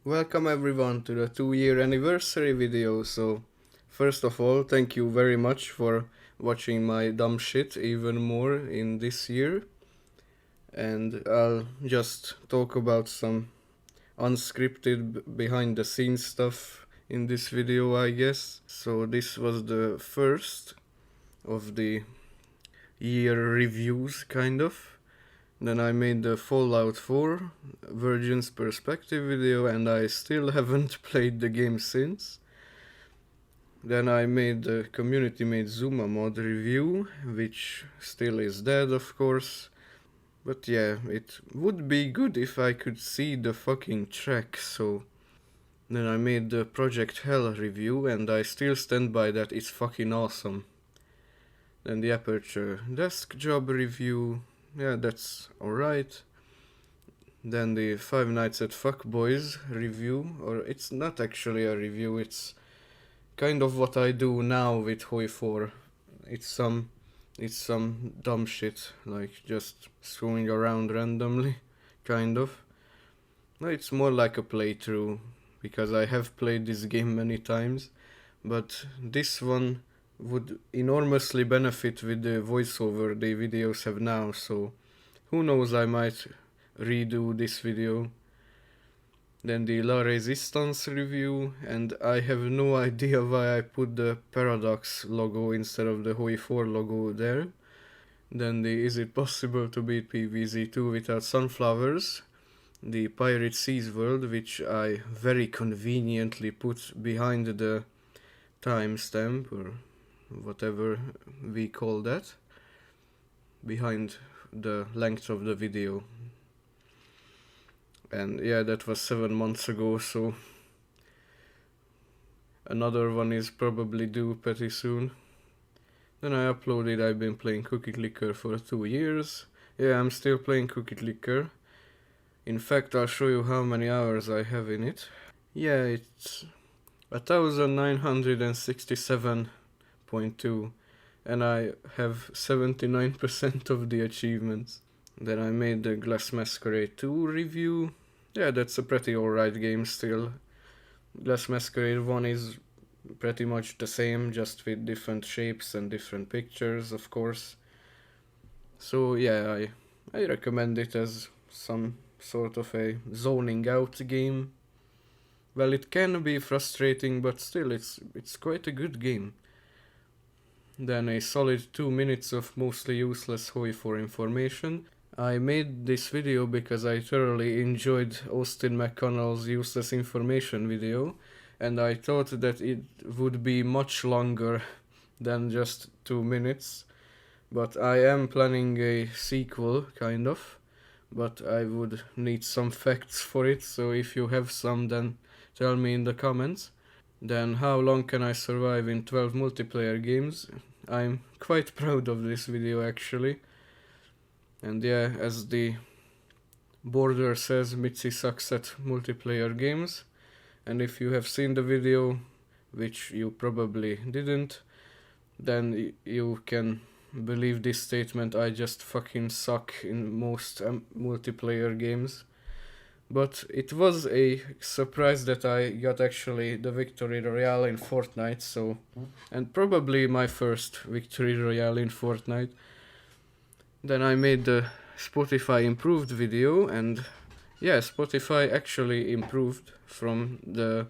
Welcome everyone to the 2-year anniversary video. So first of all, thank you very much for watching my dumb shit even more in this year. And I'll just talk about some unscripted behind the scenes stuff in this video, I guess. So this was the first of the year reviews, kind of. Then I made the Fallout 4 Virgin's Perspective video, and I still haven't played the game since. Then I made the community-made Zuma mod review, which still is dead, of course. But yeah, it would be good if I could see the fucking track, so... Then I made the Project Hell review, and I still stand by that, it's fucking awesome. Then the Aperture Desk Job review... Yeah, that's alright. Then the Five Nights at Fuckboys review, or it's not actually a review, it's kind of what I do now with Hoi 4. It's some dumb shit, like just screwing around randomly, kind of. No, it's more like a playthrough, because I have played this game many times, but this one would enormously benefit with the voiceover the videos have now, so who knows, I might redo this video. Then the La Resistance review, and I have no idea why I put the Paradox logo instead of the Hoi 4 logo there. Then the Is It Possible to Beat PvZ2 Without Sunflowers, the Pirate Seas world, which I very conveniently put behind the timestamp, or whatever we call that, behind the length of the video. And yeah, that was 7 months ago, so another one is probably due pretty soon. Then I uploaded I've been playing Cookie Clicker for 2 years. Yeah, I'm still playing Cookie Clicker. In fact, I'll show you how many hours I have in it. Yeah, it's 1967.2, and I have 79% of the achievements. Then I made the Glass Masquerade 2 review. Yeah, that's a pretty alright game still. Glass Masquerade 1 is pretty much the same, just with different shapes and different pictures, of course. So yeah, I recommend it as some sort of a zoning out game. Well, it can be frustrating, but still it's quite a good game. Then a solid 2 minutes of mostly useless Hoi 4 information. I made this video because I thoroughly enjoyed Austin McConnell's useless information video, and I thought that it would be much longer than just 2 minutes. But I am planning a sequel, kind of, but I would need some facts for it, so if you have some, then tell me in the comments. Then how long can I survive in 12 multiplayer games? I'm quite proud of this video, actually. And yeah, as the border says, Mici sucks at multiplayer games. And if you have seen the video, which you probably didn't, then you can believe this statement: I just fucking suck in most multiplayer games. But it was a surprise that I got actually the Victory Royale in Fortnite, so... And probably my first Victory Royale in Fortnite. Then I made the Spotify improved video, and yeah, Spotify actually improved from the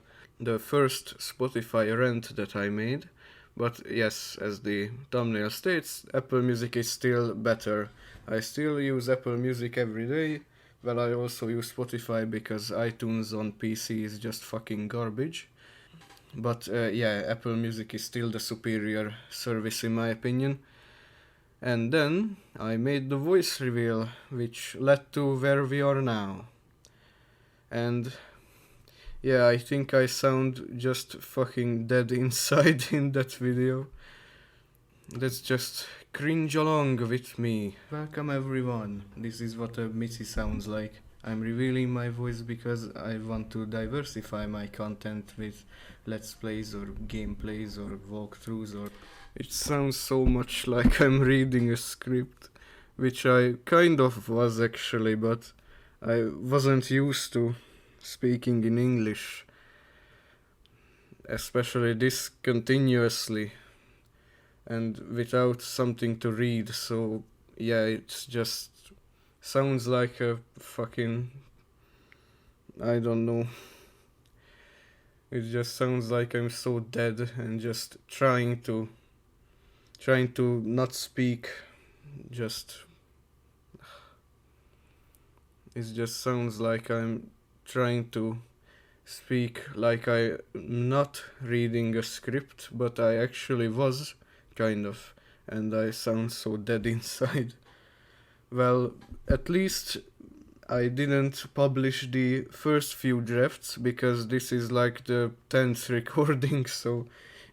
first Spotify rant that I made. But yes, as the thumbnail states, Apple Music is still better. I still use Apple Music every day. Well, I also use Spotify because iTunes on PC is just fucking garbage. But yeah, Apple Music is still the superior service in my opinion. And then I made the voice reveal, which led to where we are now. And yeah, I think I sound just fucking dead inside in that video. Let's just cringe along with me. Welcome everyone. This is what a Mici sounds like. I'm revealing my voice because I want to diversify my content with let's plays or gameplays or walkthroughs, or... It sounds so much like I'm reading a script, which I kind of was actually, but I wasn't used to speaking in English, especially discontinuously and without something to read. So yeah, it's just sounds like a fucking, I don't know. It just sounds like I'm so dead and just trying to not speak. Just it just sounds like I'm trying to speak like I'm not reading a script, but I actually was, kind of, and I sound so dead inside. Well, at least I didn't publish the first few drafts because this is like the 10th recording, so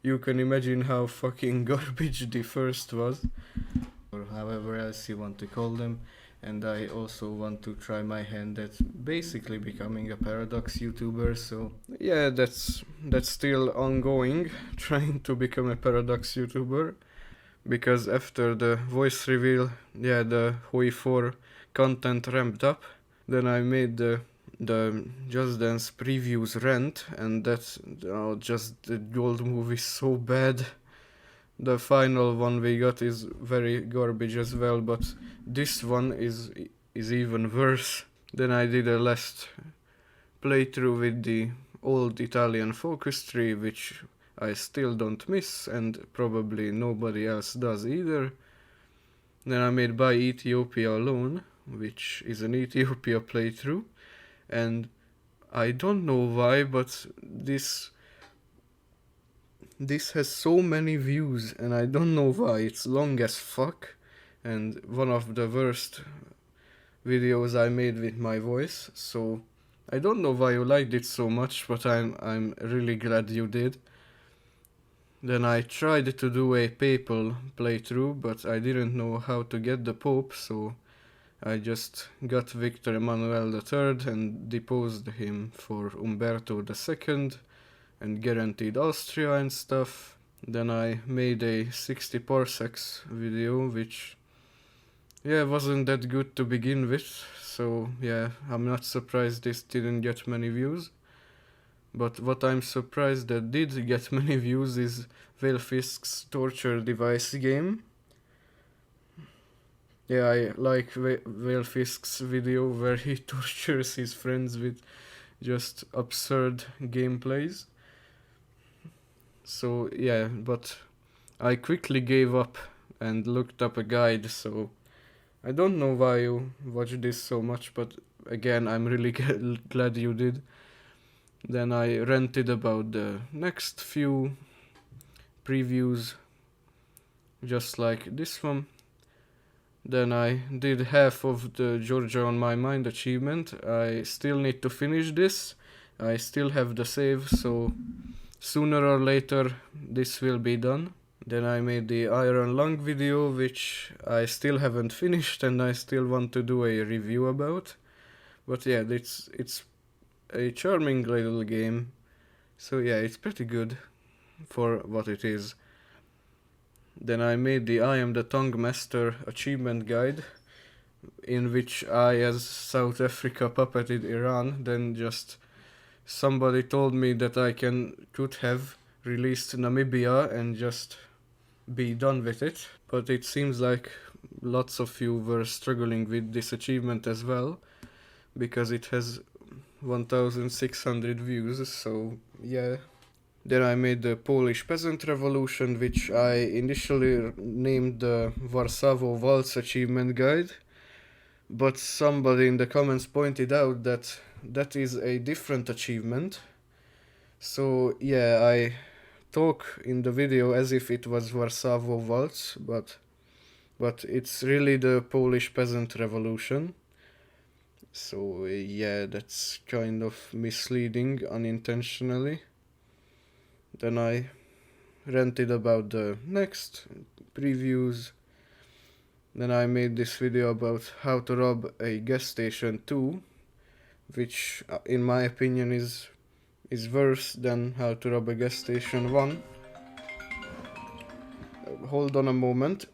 you can imagine how fucking garbage the first was, or however else you want to call them. And I also want to try my hand at basically becoming a paradox YouTuber, so yeah, that's still ongoing, trying to become a paradox YouTuber, because after the voice reveal, yeah, the Hui 4 content ramped up. Then I made the Just Dance previews rant, and that's just the gold movie so bad. The final one we got is very garbage as well, but this one is even worse. Then I did a last playthrough with the old Italian focus tree, which I still don't miss, and probably nobody else does either. Then I made By Ethiopia Alone, which is an Ethiopia playthrough, and I don't know why, but this has so many views, and I don't know why. It's long as fuck, and one of the worst videos I made with my voice, so I don't know why you liked it so much, but I'm really glad you did. Then I tried to do a papal playthrough, but I didn't know how to get the Pope, so I just got Victor Emmanuel III and deposed him for Umberto II and guaranteed Austria and stuff. Then I made a 60 parsecs video, which wasn't that good to begin with, so yeah, I'm not surprised this didn't get many views. But what I'm surprised that did get many views is Whalefisk's torture device game. Yeah, I like Whalefisk's video where he tortures his friends with just absurd gameplays. So yeah, but I quickly gave up and looked up a guide, so I don't know why you watched this so much, but again, I'm really glad you did. Then I ranted about the next few previews, just like this one. Then I did half of the Georgia on My Mind achievement. I still need to finish this. I still have the save, so sooner or later this will be done. Then I made the Iron Lung video, which I still haven't finished and I still want to do a review about. But yeah, it's a charming little game. So yeah, it's pretty good for what it is. Then I made the I Am the Tongue Master achievement guide, in which I, as South Africa, puppeted Iran. Then just somebody told me that I could have released Namibia and just be done with it. But it seems like lots of you were struggling with this achievement as well, because it has 1,600 views, so yeah. Then I made the Polish Peasant Revolution, which I initially named the Warsaw Waltz Achievement Guide, but somebody in the comments pointed out that that is a different achievement. So yeah, I talk in the video as if it was Warsaw Waltz, but it's really the Polish Peasant Revolution. So yeah, that's kind of misleading unintentionally. Then I ranted about the next previews. Then I made this video about how to rob a gas station 2, which in my opinion is worse than how to rob a gas station 1. Hold on a moment.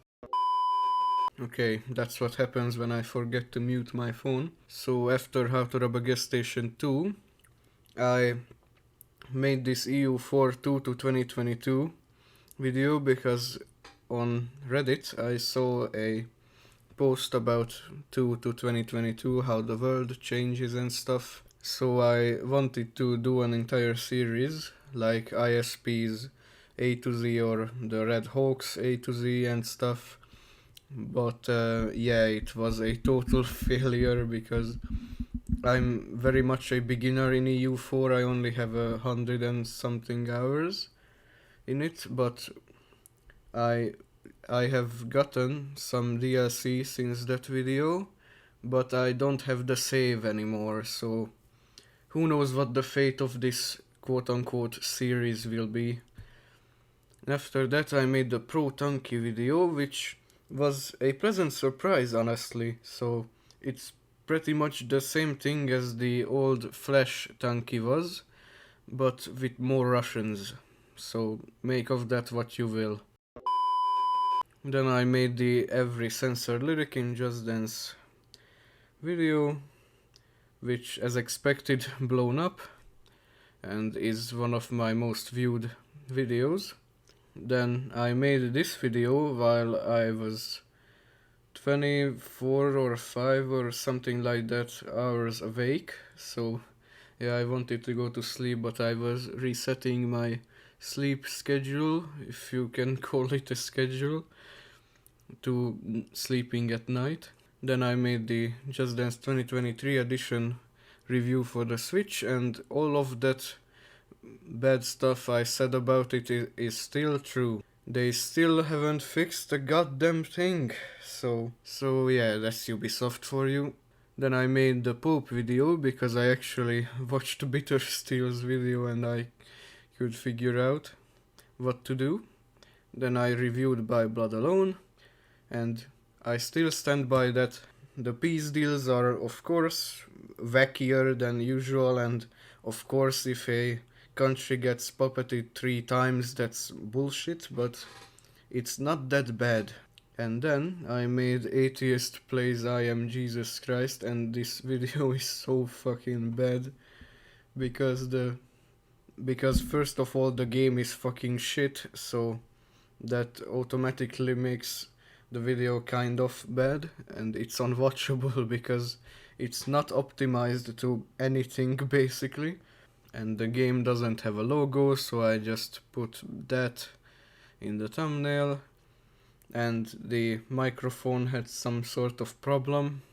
Okay, that's what happens when I forget to mute my phone. So after How to Rob a Gas Station 2, I made this EU4 2 to 2022 video because on Reddit I saw a post about 2 to 2022, how the world changes and stuff. So I wanted to do an entire series like ISP's A to Z or the Red Hawks A to Z and stuff. But yeah, it was a total failure because I'm very much a beginner in EU4. I only have 100 and something hours in it, but I I have gotten some DLC since that video, but I don't have the save anymore, so who knows what the fate of this quote-unquote series will be. After that I made the Pro Tanky video, which was a pleasant surprise honestly, so it's pretty much the same thing as the old Flash Tanky was, but with more Russians, so make of that what you will. Then I made the Every Sensor Lyric in Just Dance video, which as expected blown up and is one of my most viewed videos. Then I made this video while I was 24 or 5 or something like that hours awake, so yeah, I wanted to go to sleep, but I was resetting my sleep schedule, if you can call it a schedule, to sleeping at night. Then I made the Just Dance 2023 edition review for the Switch, and all of that bad stuff I said about it is still true. They still haven't fixed the goddamn thing. So yeah, that's Ubisoft for you. Then I made the Pope video because I actually watched Bitter Steel's video and I could figure out what to do. Then I reviewed By Blood Alone, and I still stand by that. The peace deals are of course wackier than usual, and of course if a country gets puppeted 3 times that's bullshit, but it's not that bad. And then I made Atheist Plays I Am Jesus Christ, and this video is so fucking bad because first of all the game is fucking shit, so that automatically makes the video kind of bad, and it's unwatchable because it's not optimized to anything basically, and the game doesn't have a logo, so I just put that in the thumbnail. And the microphone had some sort of problem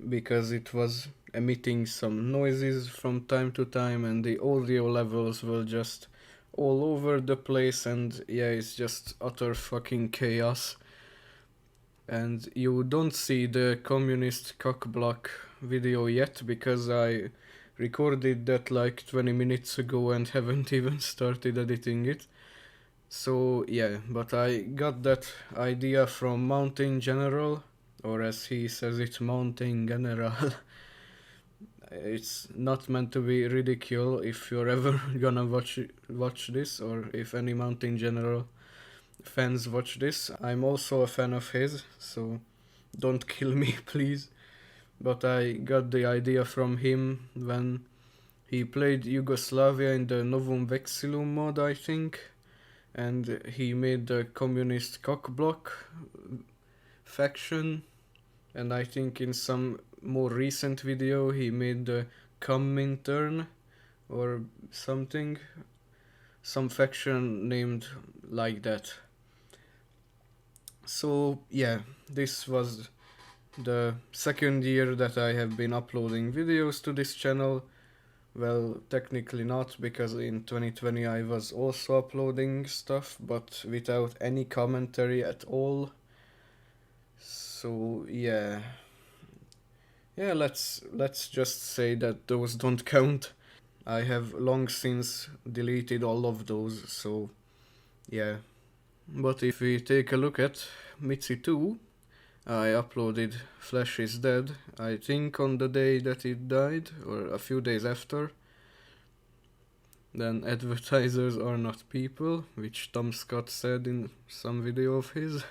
because it was emitting some noises from time to time, and the audio levels were just all over the place, and yeah, it's just utter fucking chaos. And you don't see the communist cockblock video yet because I recorded that like 20 minutes ago and haven't even started editing it. So yeah, but I got that idea from Mountain General, or as he says it, Mountain General. It's not meant to be ridicule if you're ever gonna watch this, or if any Mountain General fans watch this. I'm also a fan of his, so don't kill me please. But I got the idea from him when he played Yugoslavia in the Novum Vexillum mod, I think, and he made the communist cockblock faction, and I think in some more recent video he made the Comintern or something, some faction named like that. So yeah, this was the second year that I have been uploading videos to this channel. Well, technically not, because in 2020 I was also uploading stuff, but without any commentary at all. So yeah, let's just say that those don't count. I have long since deleted all of those, so yeah. But if we take a look at Mici 2, I uploaded Flash is Dead, I think on the day that it died, or a few days after. Then advertisers are not people, which Tom Scott said in some video of his,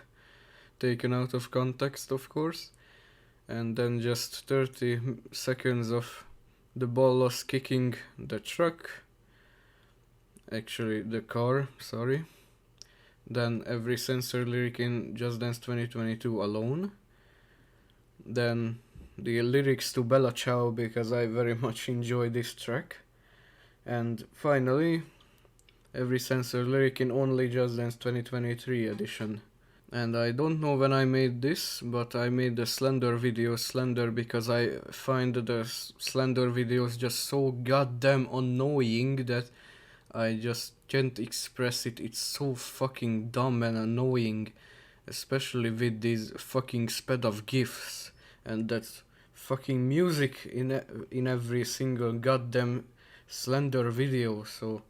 taken out of context of course. And then just 30 seconds of the ball was kicking the truck, actually the car, sorry. Then every censored lyric in Just Dance 2022 alone. Then the lyrics to Bella Ciao, because I very much enjoy this track. And finally, every censored lyric in Only Just Dance 2023 edition. And I don't know when I made this, but I made the Slender video Slender because I find the Slender videos just so goddamn annoying that I just can't express it. It's so fucking dumb and annoying, especially with these fucking sped up GIFs and that fucking music in every single goddamn Slender video. So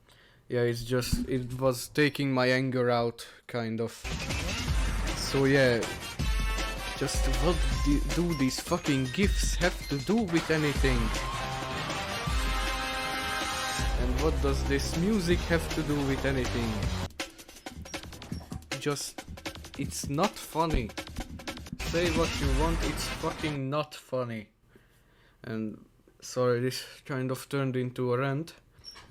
yeah, it was taking my anger out, kind of. So yeah, just what do these fucking GIFs have to do with anything? And what does this music have to do with anything? Just, it's not funny. Say what you want, it's fucking not funny. And sorry, this kind of turned into a rant.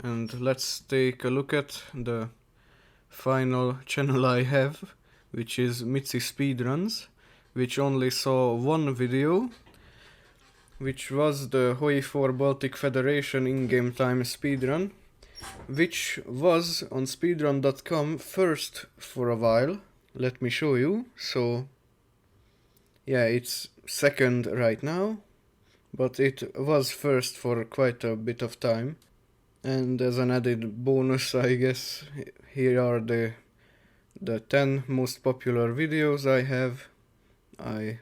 And let's take a look at the final channel I have, which is Mici Speedruns, which only saw one video, which was the Hoi4 Baltic Federation in-game time speedrun, which was on speedrun.com first for a while. Let me show you. So yeah, it's second right now, but it was first for quite a bit of time. And as an added bonus, I guess, here are the 10 most popular videos I have. I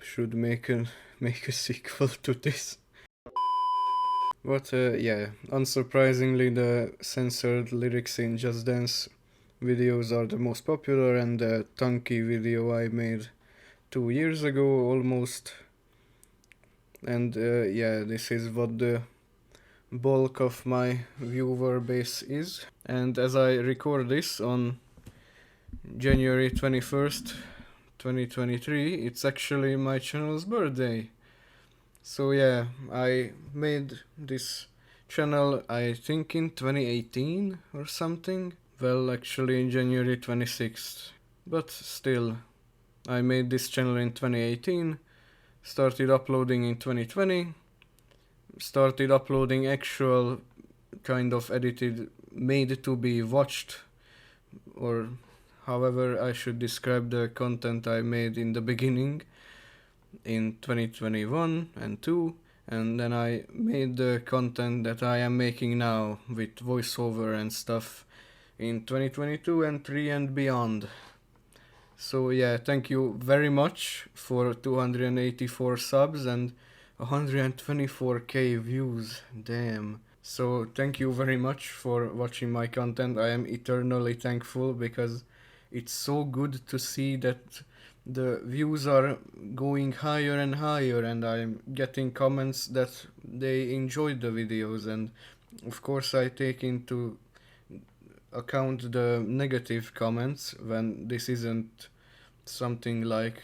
should make a sequel to this. But yeah, unsurprisingly the censored lyrics in Just Dance videos are the most popular, and the Tunky video I made 2 years ago almost. And yeah, this is what the bulk of my viewer base is. And as I record this on January 21st, 2023, it's actually my channel's birthday. So yeah, I made this channel I think in 2018 or something. Well, actually in January 26th. But still, I made this channel in 2018, started uploading in 2020, started uploading actual kind of edited, made to be watched, or however I should describe the content I made in the beginning, in 2021 and 2, and then I made the content that I am making now with voiceover and stuff in 2022 and 3 and beyond. So yeah, thank you very much for 284 subs and 124k views, damn. So thank you very much for watching my content. I am eternally thankful because it's so good to see that the views are going higher and higher, and I'm getting comments that they enjoyed the videos, and of course I take into account the negative comments when this isn't something like,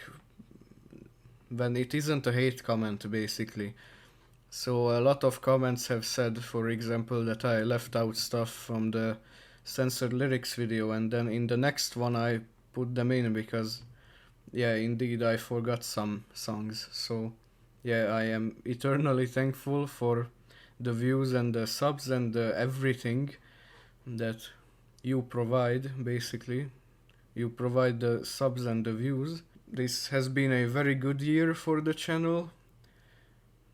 when it isn't a hate comment basically. So a lot of comments have said, for example, that I left out stuff from the censored lyrics video, and then in the next one I put them in because yeah, indeed I forgot some songs. So yeah, I am eternally thankful for the views and the subs and the everything that you provide. Basically, you provide the subs and the views. This has been a very good year for the channel,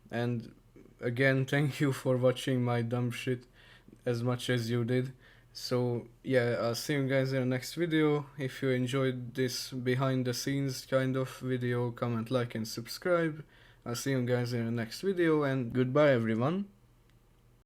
and again, thank you for watching my dumb shit as much as you did. So yeah, I'll see you guys in the next video. If you enjoyed this behind the scenes kind of video, comment, like and subscribe. I'll see you guys in the next video, and goodbye everyone.